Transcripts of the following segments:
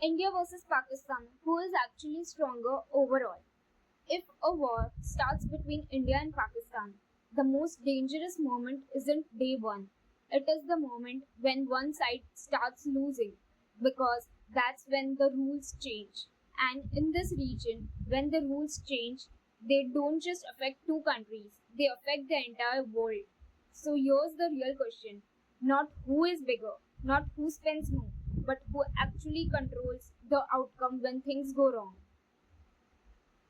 India versus Pakistan, who is actually stronger overall? If a war starts between India and Pakistan, the most dangerous moment isn't day one. It is the moment when one side starts losing because that's when the rules change. And in this region, when the rules change, they don't just affect two countries, they affect the entire world. So here's the real question, not who is bigger, not who spends more, but who actually controls the outcome when things go wrong.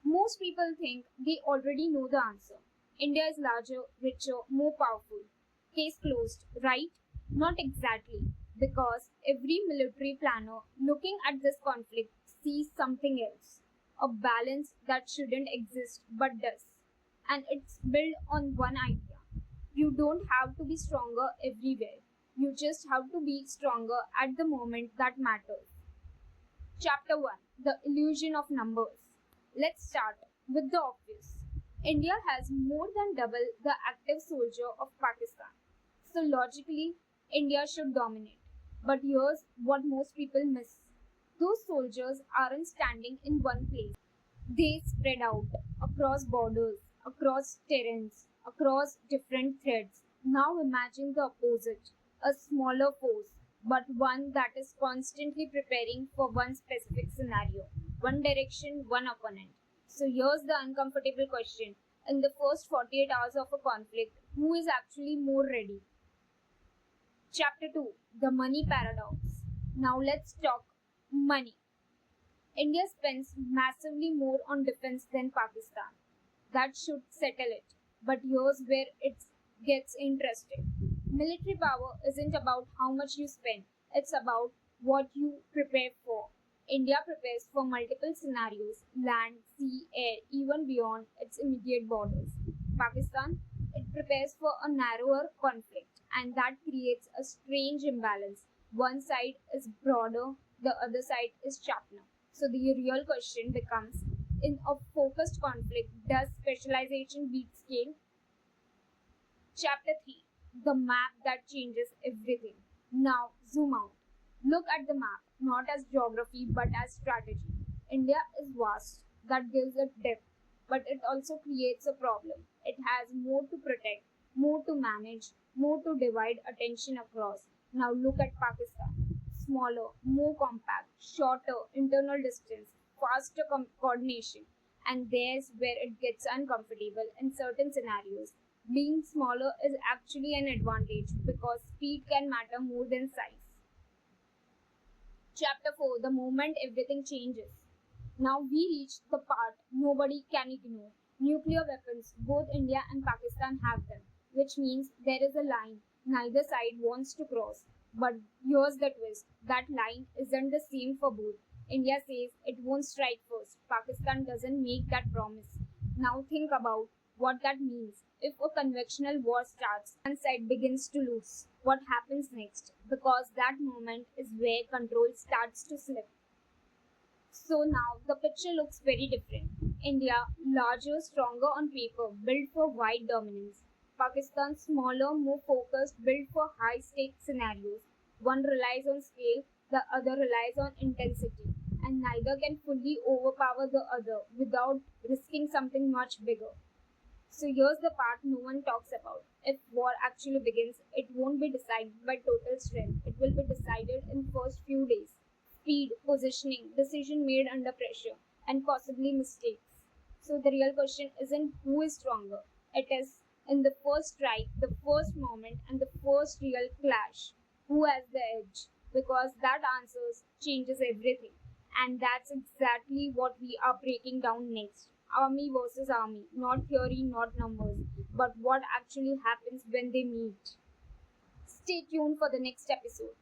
Most people think they already know the answer. India is larger, richer, more powerful. Case closed, right? Not exactly, because every military planner looking at this conflict sees something else. A balance that shouldn't exist but does. And it's built on one idea. You don't have to be stronger everywhere. You just have to be stronger at the moment that matters. Chapter 1, The Illusion of Numbers. Let's start with the obvious. India has more than double the active soldier of Pakistan. So logically, India should dominate. But here's what most people miss. Those soldiers aren't standing in one place. They spread out across borders, across terrains, across different threads. Now imagine the opposite, a smaller force, but one that is constantly preparing for one specific scenario, one direction, one opponent. So here's the uncomfortable question. In the first 48 hours of a conflict, who is actually more ready? Chapter 2, The Money Paradox. Now let's talk money. India spends massively more on defense than Pakistan. That should settle it. But here's where it gets interesting. Military power isn't about how much you spend, it's about what you prepare for. India prepares for multiple scenarios land, sea, air, even beyond its immediate borders. Pakistan, it prepares for a narrower conflict, and that creates a strange imbalance. One side is broader, the other side is sharper. So the real question becomes, in a focused conflict, does specialization beat scale? Chapter 3, The Map That Changes Everything. Now zoom out. Look at the map, not as geography but as strategy. India is vast, that gives it depth, but it also creates a problem. It has more to protect, more to manage, more to divide attention across. Now look at Pakistan. Smaller, more compact, shorter internal distance, faster coordination. And there's where it gets uncomfortable in certain scenarios. Being smaller is actually an advantage because speed can matter more than size. Chapter 4, The Moment Everything Changes. Now we reach the part nobody can ignore. Nuclear weapons, both India and Pakistan have them, which means there is a line neither side wants to cross. But here's the twist, that line isn't the same for both. India says it won't strike first. Pakistan doesn't make that promise. Now think about what that means. If a conventional war starts, one side begins to lose. What happens next? Because that moment is where control starts to slip. So now the picture looks very different. India, larger, stronger on paper, built for wide dominance. Pakistan, smaller, more focused, built for high stakes scenarios. One relies on scale, the other relies on intensity, and neither can fully overpower the other without risking something much bigger. So here's the part no one talks about. If war actually begins, it won't be decided by total strength. It will be decided in first few days. Speed, positioning, decision made under pressure, and possibly mistakes. So the real question isn't who is stronger. It is in the first strike, the first moment, and the first real clash. Who has the edge? Because that answers changes everything. And that's exactly what we are breaking down next. Army versus army, not theory, not numbers, but what actually happens when they meet. Stay tuned for the next episode.